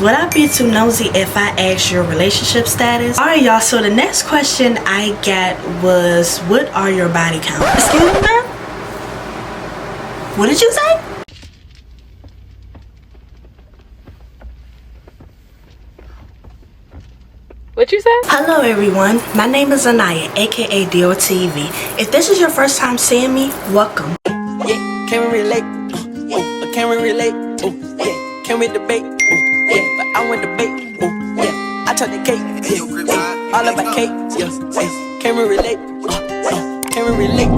Would I be too nosy if I asked your relationship status? Alright y'all, so the next question I got was, what are your body count? Excuse me, ma'am? What did you say? What you said? Hello everyone, my name is Anaya, aka diorrr TV. If this is your first time seeing me, welcome. Yeah, can we relate? Can we relate? Yeah, can we debate? Yeah, but I want debate. Yeah, I took the cake. Yeah, all about cake. Yeah, can we relate? Can we relate?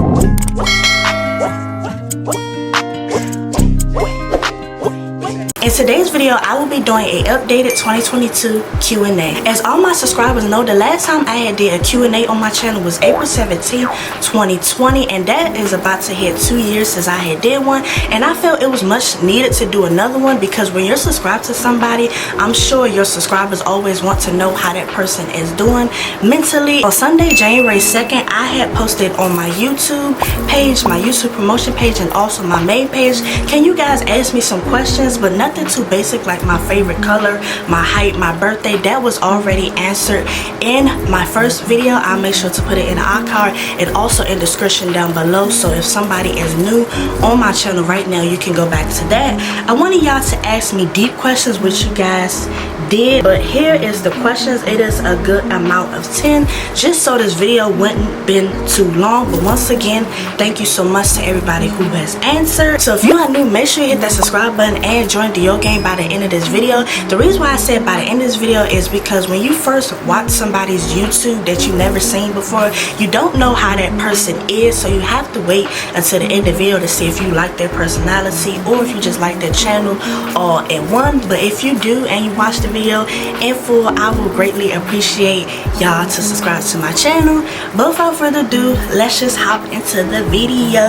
In today's video, I will be doing a updated 2022 Q&A. As all my subscribers know, the last time I had did a Q&A on my channel was April 17, 2020, and that is about to hit 2 years since I had did one, and I felt it was much needed to do another one because when you're subscribed to somebody, I'm sure your subscribers always want to know how that person is doing mentally. On Sunday, January 2nd, I had posted on my YouTube page, my YouTube promotion page, and also my main page, can you guys ask me some questions, but nothing too basic like my favorite color, my height, my birthday. That was already answered in my first video. I'll make sure to put it in the iCard and also in the description down below, so if somebody is new on my channel right now, you can go back to that. I wanted y'all to ask me deep questions, which you guys did, but here is the questions. It is a good amount of 10, just so this video wouldn't been too long. But once again, thank you so much to everybody who has answered. So if you are new, make sure you hit that subscribe button and join the game by the end of this video. The reason why I said by the end of this video is because when you first watch somebody's YouTube that you never seen before, you don't know how that person is, so you have to wait until the end of the video to see if you like their personality or if you just like their channel all at one. But if you do and you watch the video in full, I will greatly appreciate y'all to subscribe to my channel. But without further ado, let's just hop into the video.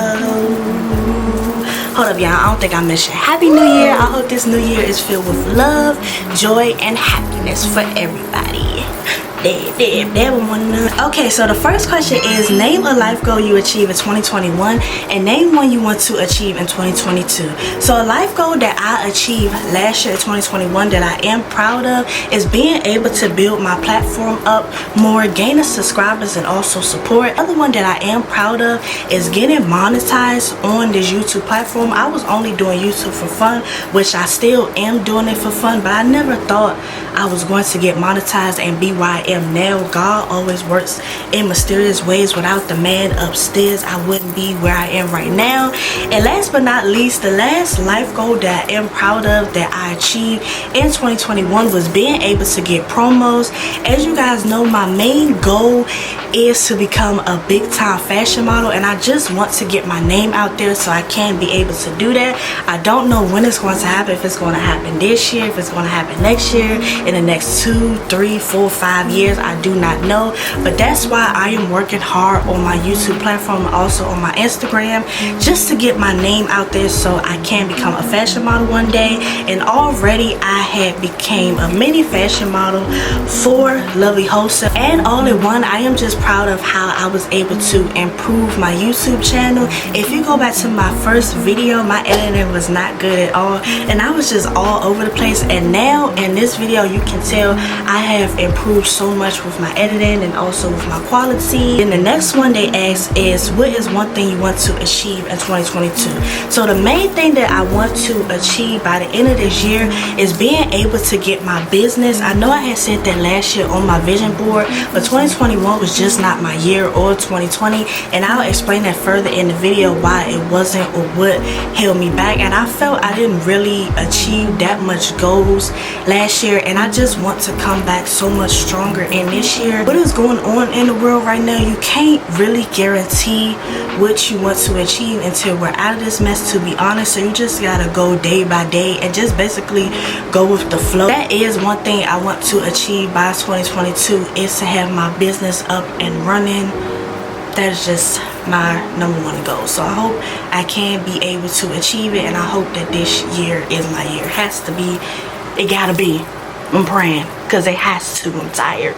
Hold up, y'all, I don't think I mentioned Happy New Year. I hope this new year is filled with love, joy, and happiness for everybody. Okay, so the first question is, name a life goal you achieved in 2021 and name one you want to achieve in 2022. So a life goal that I achieved last year in 2021 that I am proud of is being able to build my platform up more, gaining subscribers and also support. Another one that I am proud of is getting monetized on this YouTube platform. I was only doing YouTube for fun, which I still am doing it for fun, but I never thought I was going to get monetized and be where I am now. God always works in mysterious ways. Without the man upstairs, I wouldn't be where I am right now. And last but not least, the last life goal that I am proud of that I achieved in 2021 was being able to get promos. As you guys know, my main goal is to become a big time fashion model, and I just want to get my name out there so I can be able to do that. I don't know when it's going to happen, if it's going to happen this year, if it's going to happen next year, in the next 2, 3, 4, 5 years, I do not know. But that's why I am working hard on my YouTube platform and also on my Instagram, just to get my name out there so I can become a fashion model one day. And already I had became a mini fashion model for Lovely Wholesale, and all in one. I am just proud of how I was able to improve my YouTube channel. If you go back to my first video, my editing was not good at all, and I was just all over the place. And now in this video, you can tell I have improved so much with my editing and also with my quality. And the next one they asked is, what is one thing you want to achieve in 2022? So the main thing that I want to achieve by the end of this year is being able to get my business. I know I had said that last year on my vision board, but 2021 was just not my year, or 2020, and I'll explain that further in the video why it wasn't or what held me back. And I felt I didn't really achieve that much goals last year, and I just want to come back so much stronger in this year. What is going on in the world right now, you can't really guarantee what you want to achieve until we're out of this mess, to be honest. So you just gotta go day by day and just basically go with the flow. That is one thing I want to achieve by 2022, is to have my business up and running. That is just my #1 goal. So I hope I can be able to achieve it, and I hope that this year is my year. It has to be. It gotta be. I'm praying, because it has to. I'm tired.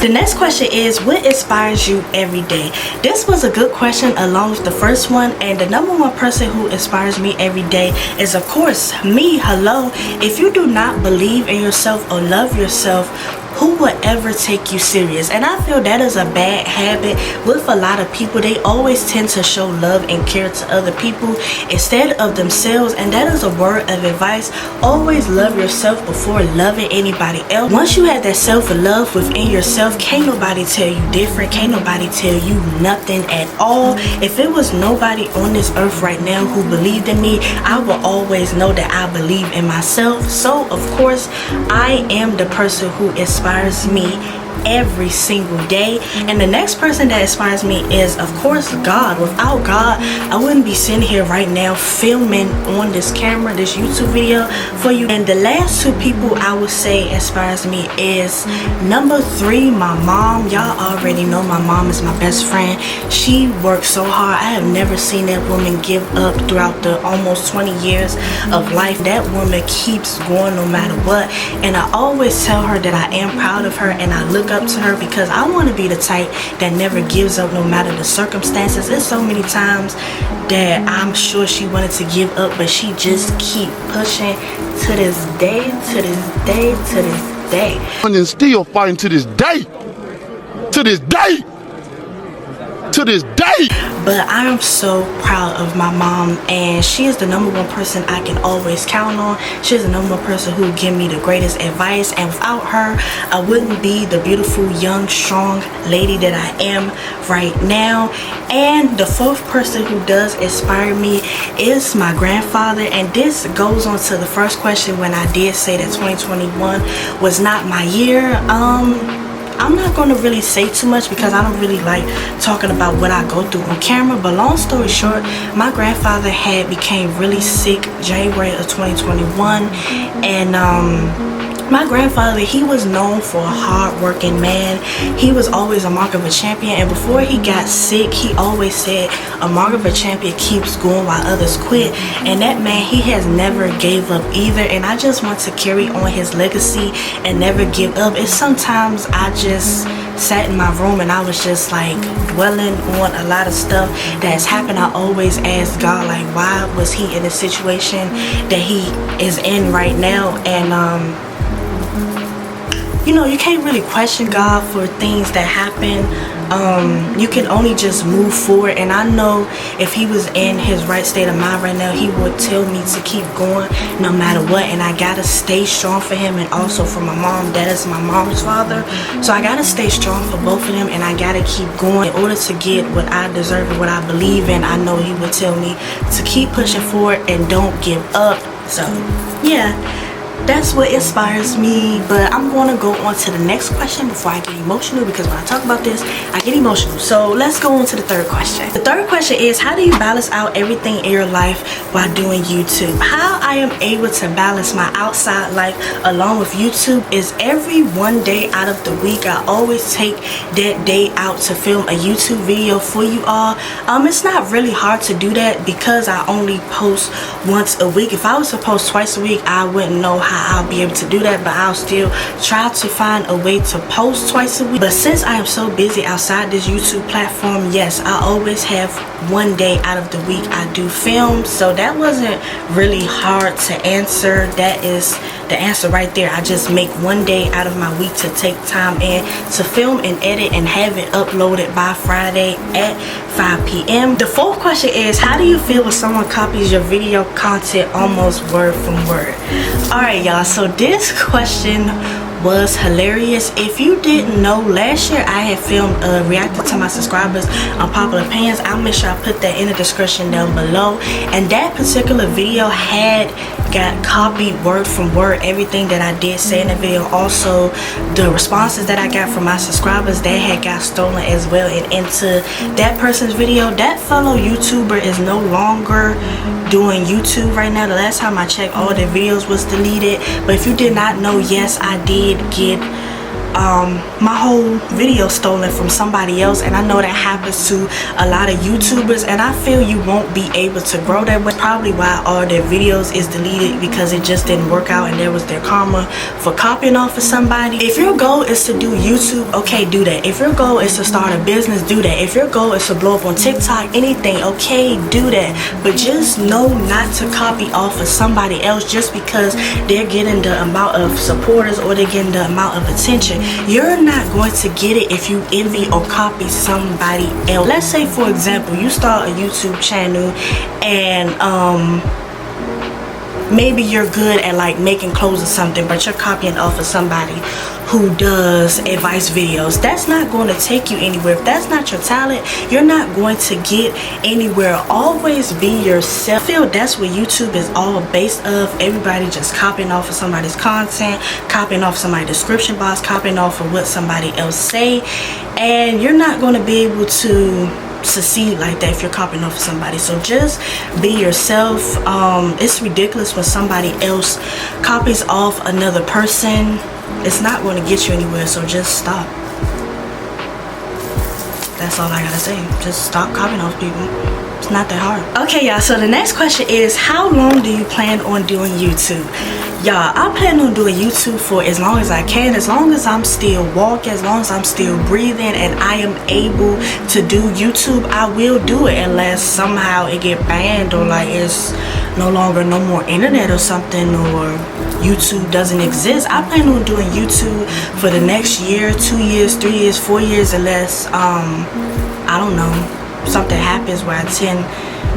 The next question is, what inspires you every day? This was a good question along with the first one, and the number one person who inspires me every day is, of course, me. Hello. If you do not believe in yourself or love yourself, who would ever take you serious? And I feel that is a bad habit with a lot of people. They always tend to show love and care to other people instead of themselves, and that is a word of advice. Always love yourself before loving anybody else. Once you have that self-love within yourself, can't nobody tell you different. Can't nobody tell you nothing at all. If it was nobody on this earth right now who believed in me, I will always know that I believe in myself. So of course, I am the person who inspires me every single day. And the next person that inspires me is, of course, God. Without God, I wouldn't be sitting here right now filming on this camera, this YouTube video for you. And the last two people I would say inspires me is number 3, my mom. Y'all already know my mom is my best friend. She works so hard. I have never seen that woman give up throughout the almost 20 years of life. That woman keeps going no matter what, and I always tell her that I am proud of her and I look up to her, because I want to be the type that never gives up no matter the circumstances. There's so many times that I'm sure she wanted to give up, but she just keep pushing to this day, to this day, to this day. And still fighting to this day. To this day. To this day. But I am so proud of my mom, and she is the number one person I can always count on. She is the number one person who give me the greatest advice, and without her, I wouldn't be the beautiful, young, strong lady that I am right now. And the 4th person who does inspire me is my grandfather, and this goes on to the first question when I did say that 2021 was not my year. I'm not going to really say too much because I don't really like talking about what I go through on camera. But long story short, my grandfather became really sick January of 2021. And my grandfather, he was known for a hard-working man. He was always a mark of a champion. And before he got sick, he always said, a mark of a champion keeps going while others quit. And that man, he has never gave up either. And I just want to carry on his legacy and never give up. And sometimes I just sat in my room and I was just like dwelling on a lot of stuff that has happened. I always ask God, like, why was he in the situation that he is in right now? And you know, you can't really question God for things that happen. You can only just move forward. And I know if he was in his right state of mind right now, he would tell me to keep going no matter what. And I gotta stay strong for him, and also for my mom. That is my mom's father. So I gotta stay strong for both of them, and I gotta keep going in order to get what I deserve and what I believe in. I know he would tell me to keep pushing forward and don't give up. So yeah, that's what inspires me. But I'm going to go on to the next question before I get emotional, because when I talk about this, I get emotional. So let's go on to the third question. The third question is, how do you balance out everything in your life while doing YouTube? How I am able to balance my outside life along with YouTube is every one day out of the week, I always take that day out to film a YouTube video for you all. It's not really hard to do that because I only post once a week. If I was to post twice a week, I wouldn't know how I'll be able to do that, but I'll still try to find a way to post twice a week. But since I am so busy outside this YouTube platform, yes, I always have one day out of the week I do film. So that wasn't really hard to answer. That is the answer right there. I just make one day out of my week to take time in to film and edit and have it uploaded by Friday at 5 p.m. The fourth question is, how do you feel when someone copies your video content almost word from word? Alright y'all, so this question was hilarious. If you didn't know, last year I had filmed reacting to my subscribers on popular opinions. I'll make sure I put that in the description down below. And that particular video had got copied word from word. Everything that I did say in the video, also the responses that I got from my subscribers, that had got stolen as well and into that person's video. That fellow YouTuber is no longer doing YouTube right now. The last time I checked, all the videos was deleted. But if you did not know, yes, I did get my whole video stolen from somebody else, and I know that happens to a lot of YouTubers, and I feel you won't be able to grow that way. Probably why all their videos is deleted, because it just didn't work out and there was their karma for copying off of somebody. If your goal is to do YouTube, okay, do that. If your goal is to start a business, do that. If your goal is to blow up on TikTok, anything, okay, do that. But just know not to copy off of somebody else just because they're getting the amount of supporters or they're getting the amount of attention. You're not going to get it if you envy or copy somebody else. Let's say, for example, you start a YouTube channel and maybe you're good at like making clothes or something, but you're copying off of somebody who does advice videos. That's not going to take you anywhere. If that's not your talent, you're not going to get anywhere. Always be yourself. I feel that's what YouTube is all based of. Everybody just copying off of somebody's content, copying off somebody's description box, copying off of what somebody else say, and you're not going to be able to succeed like that if you're copying off of somebody. So just be yourself. It's ridiculous when somebody else copies off another person. It's not going to get you anywhere, so just stop. That's all I gotta say. Just stop copying off people. It's not that hard. Okay, y'all, so the next question is, how long do you plan on doing YouTube? Y'all, I plan on doing YouTube for as long as I can, as long as I'm still walking, as long as I'm still breathing and I am able to do YouTube. I will do it unless somehow it get banned or like it's no longer no more internet or something, or YouTube doesn't exist. I plan on doing YouTube for the next year, 2 years, 3 years, 4 years, unless I don't know, something happens where I tend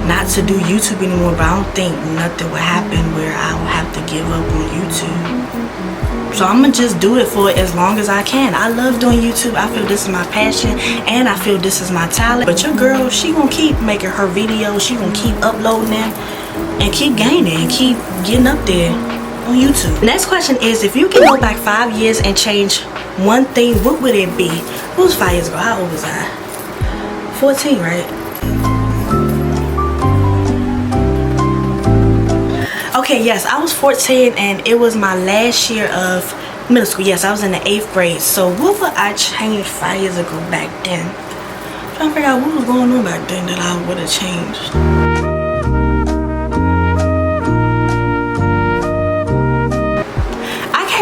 not to do YouTube anymore. But I don't think nothing will happen where I will have to give up on YouTube. So I'm gonna just do it for as long as I can. I love doing YouTube. I feel this is my passion and I feel this is my talent. But your girl, she gonna keep making her videos, she gonna keep uploading them and keep gaining and keep getting up there on YouTube. Next question is, if you can go back 5 years and change one thing, what would it be? It was 5 years ago. How old was I? 14, right? Okay, yes, I was 14 and it was my last year of middle school. Yes, I was in the 8th grade. So what would I change 5 years ago back then? I'm trying to figure out what was going on back then that I would have changed.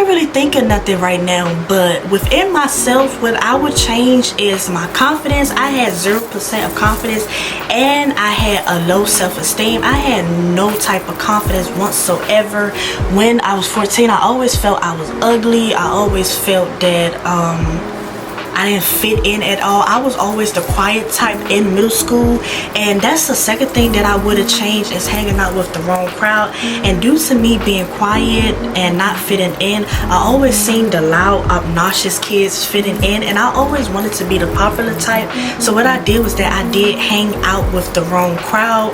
Really think of nothing right now, but within myself, what I would change is my confidence. I had 0% of confidence and I had a low self-esteem. I had no type of confidence whatsoever when I was 14. I always felt I was ugly. I always felt that I didn't fit in at all. I was always the quiet type in middle school, and that's the second thing that I would have changed, is hanging out with the wrong crowd. And due to me being quiet and not fitting in, I always seen the loud, obnoxious kids fitting in, and I always wanted to be the popular type. So what I did was that I did hang out with the wrong crowd,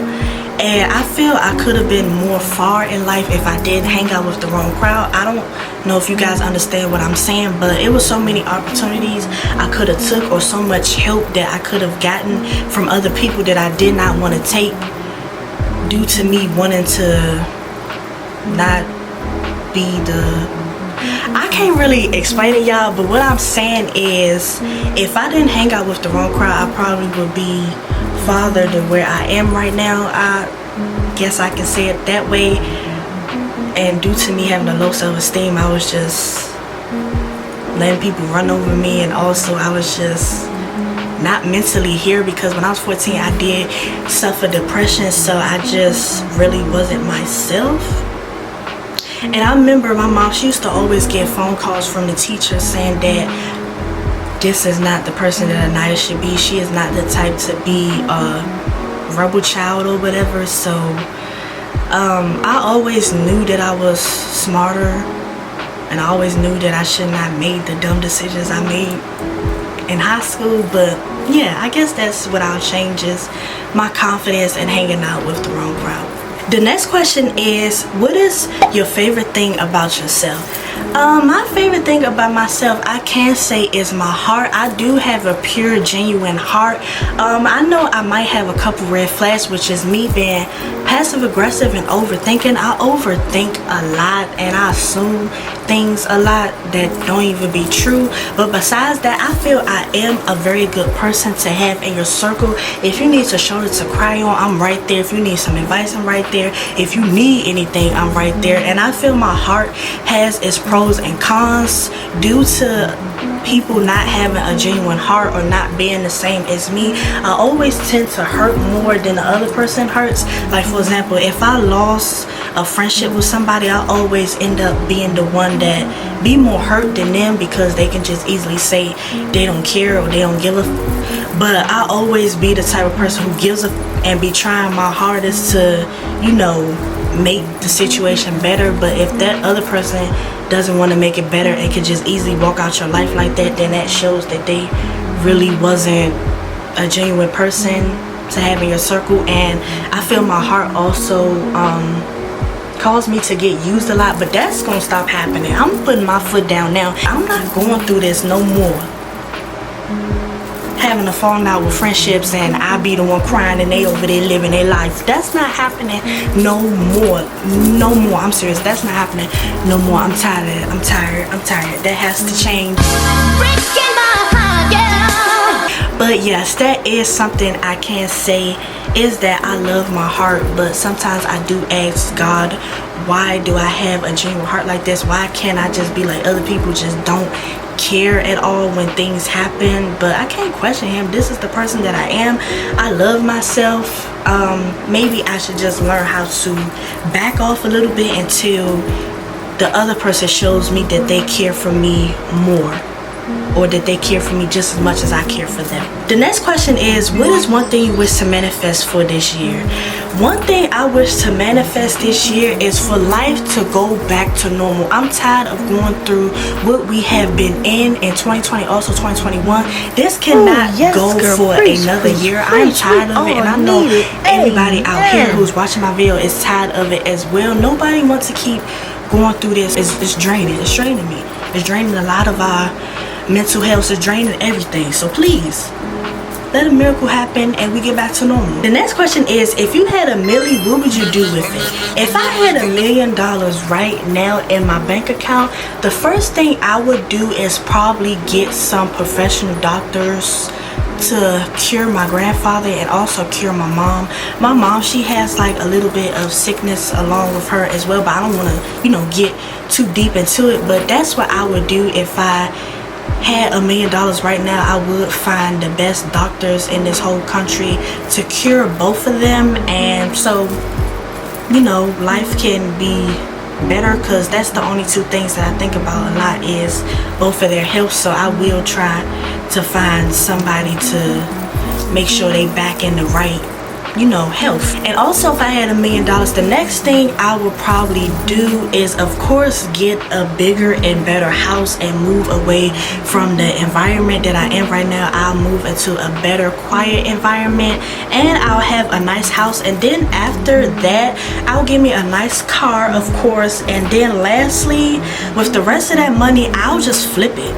and I feel I could have been more far in life if I did hang out with the wrong crowd. I don't know if you guys understand what I'm saying, but it was so many opportunities I could have took, or so much help that I could have gotten from other people that I did not want to take, due to me wanting to not be the... I can't really explain it, y'all, but what I'm saying is, if I didn't hang out with the wrong crowd, I probably would be farther than where I am right now. I guess I can say it that way. And due to me having a low self-esteem, I was just letting people run over me, and also I was just not mentally here, because when I was 14 I did suffer depression, so I just really wasn't myself. And I remember my mom, she used to always get phone calls from the teacher saying that this is not the person that Anaya should be. She is not the type to be a rebel child or whatever. So I always knew that I was smarter, and I always knew that I should not have made the dumb decisions I made in high school. But yeah, I guess that's what I'll change, is my confidence and hanging out with the wrong crowd. The next question is, what is your favorite thing about yourself? My favorite thing about myself, I can say, is my heart. I do have a pure, genuine heart. I know I might have a couple red flags, which is me being passive aggressive and overthinking. I overthink a lot, and I assume things a lot that don't even be true. But besides that, I feel I am a very good person to have in your circle. If you need a shoulder to cry on, I'm right there. If you need some advice, I'm right there. If you need anything, I'm right there. And I feel my heart has its pros and cons due to people not having a genuine heart or not being the same as me. I always tend to hurt more than the other person hurts. Like, for example, if I lost a friendship with somebody, I always end up being the one that be more hurt than them, because they can just easily say they don't care or they don't give a but I always be the type of person who gives a and be trying my hardest to, you know, make the situation better. But if that other person doesn't want to make it better and could just easily walk out your life like that, then that shows that they really wasn't a genuine person to have in your circle. And I feel my heart also caused me to get used a lot, but that's gonna stop happening. I'm putting my foot down now. I'm not going through this no more, having a falling out with friendships and I be the one crying and they over there living their life. That's not happening no more. No more. I'm serious. That's not happening no more. I'm tired of it. I'm tired. That has to change. Breaking my heart, yeah. But yes, that is something I can say, is that I love my heart. But sometimes I do ask God, why do I have a genuine heart like this? Why can't I just be like other people, just don't care at all when things happen? But I can't question him. This is the person that I am. I love myself. Maybe I should just learn how to back off a little bit until the other person shows me that they care for me more, or that they care for me just as much as I care for them. The next question is, what is one thing you wish to manifest for this year? One thing I wish to manifest this year is for life to go back to normal. I'm tired of going through what we have been in 2020, also 2021. This cannot go for another year. I'm tired of it, and I know anybody out here who's watching my video is tired of it as well. Nobody wants to keep going through this. It's draining. It's draining me. It's draining a lot of our mental health, is draining everything. So please, let a miracle happen and we get back to normal. The next question is, if you had $1 million, what would you do with it? If I had $1 million right now in my bank account, the first thing I would do is probably get some professional doctors to cure my grandfather and also cure my mom. My mom, she has like a little bit of sickness along with her as well, but I don't want to, you know, get too deep into it. But that's what I would do if I had $1 million right now. I would find the best doctors in this whole country to cure both of them, and so, you know, life can be better, because that's the only two things that I think about a lot, is both of their health. So I will try to find somebody to make sure they back in the right, you know, health. And also, if I had $1 million, the next thing I would probably do is, of course, get a bigger and better house and move away from the environment that I am right now. I'll move into a better, quiet environment, and I'll have a nice house. And then after that, I'll give me a nice car, of course. And then lastly, with the rest of that money, I'll just flip it.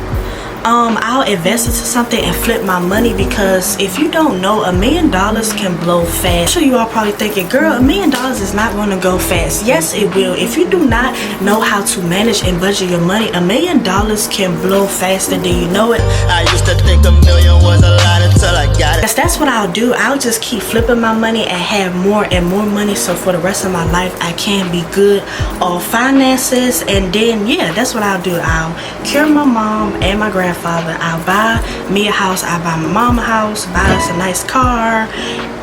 I'll invest into something and flip my money, because if you don't know, $1 million can blow fast. I'm sure you all probably thinking, girl, $1 million is not going to go fast. Yes, it will. If you do not know how to manage and budget your money, $1 million can blow faster than you know it. I used to think $1 million was a lot until I got it. Yes, that's what I'll do. I'll just keep flipping my money and have more and more money, so for the rest of my life I can be good on finances. And then, yeah, that's what I'll do. I'll cure my mom and my grandfather. I'll buy me a house. I'll buy my mom a house, buy us a nice car,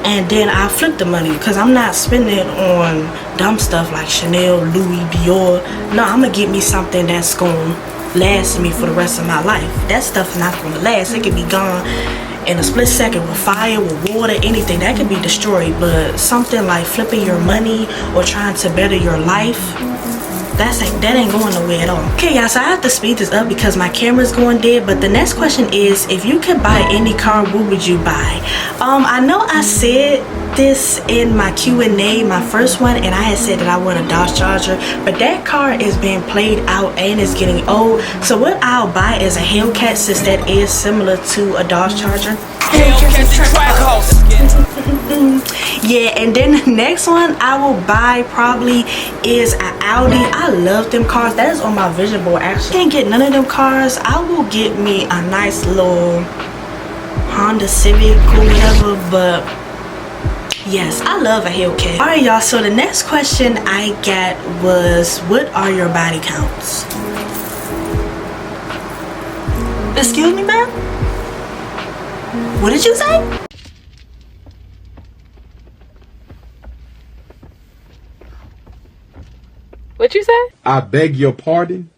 and then I'll flip the money, because I'm not spending it on dumb stuff like Chanel, Louis, Dior. No, I'm gonna get me something that's gonna last me for the rest of my life. That stuff's not gonna last. It could be gone in a split second, with fire, with water, anything that could be destroyed. But something like flipping your money or trying to better your life, that ain't going nowhere at all. Okay, y'all, so I have to speed this up because my camera's going dead. But the next question is, if you could buy any car, what would you buy? I know I said this in my Q&A, my first one, and I had said that I want a Dodge Charger, but that car is being played out and it's getting old. So what I'll buy is a Hellcat, since that is similar to a Dodge Charger. Hellcat track house. Yeah, and then the next one I will buy probably is an Audi. I love them cars. That is on my vision board actually. Can't get none of them cars. I will get me a nice little Honda Civic or whatever, but yes, I love a Hellcat. Alright y'all, so the next question I got was, what are your body counts? Excuse me, ma'am? What did you say? What you say? I beg your pardon.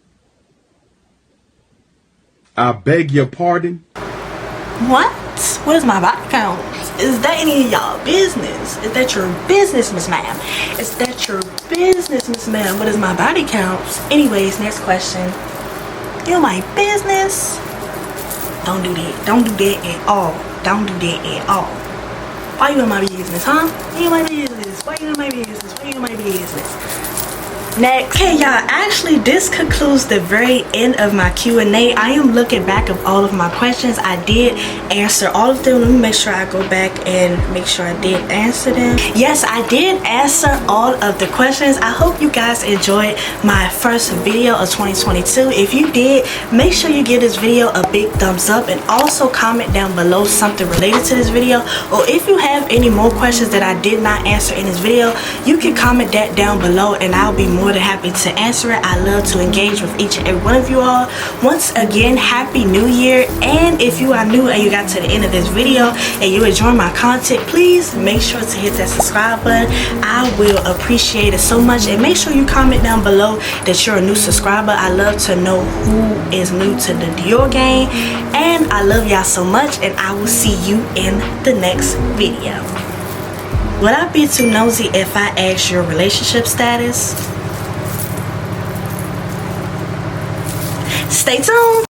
I beg your pardon. What? What is my body count? Is that any of y'all business? Is that your business, Miss Ma'am? Is that your business, Miss Ma'am? What is my body counts? Anyways, next question. You my business? Don't do that. Don't do that at all. Don't do that at all. Why you in my business, huh? You in my business. Why you in my business? Why you in my business? Next. Okay, y'all, actually this concludes the very end of my Q&A. I am looking back of all of my questions. I did answer all of them. Let me make sure I go back and make sure I did answer them. Yes, I did answer all of the questions. I hope you guys enjoyed my first video of 2022. If you did, make sure you give this video a big thumbs up and also comment down below something related to this video, or if you have any more questions that I did not answer in this video, you can comment that down below and I'll be more than happy to answer it. I love to engage with each and every one of you all. Once again, happy new year. And if you are new and you got to the end of this video and you enjoy my content, please make sure to hit that subscribe button. I will appreciate it so much, and make sure you comment down below that you're a new subscriber. I love to know who is new to the diorrr game, and I love y'all so much, and I will see you in the next video. Would I be too nosy if I asked your relationship status? Stay tuned.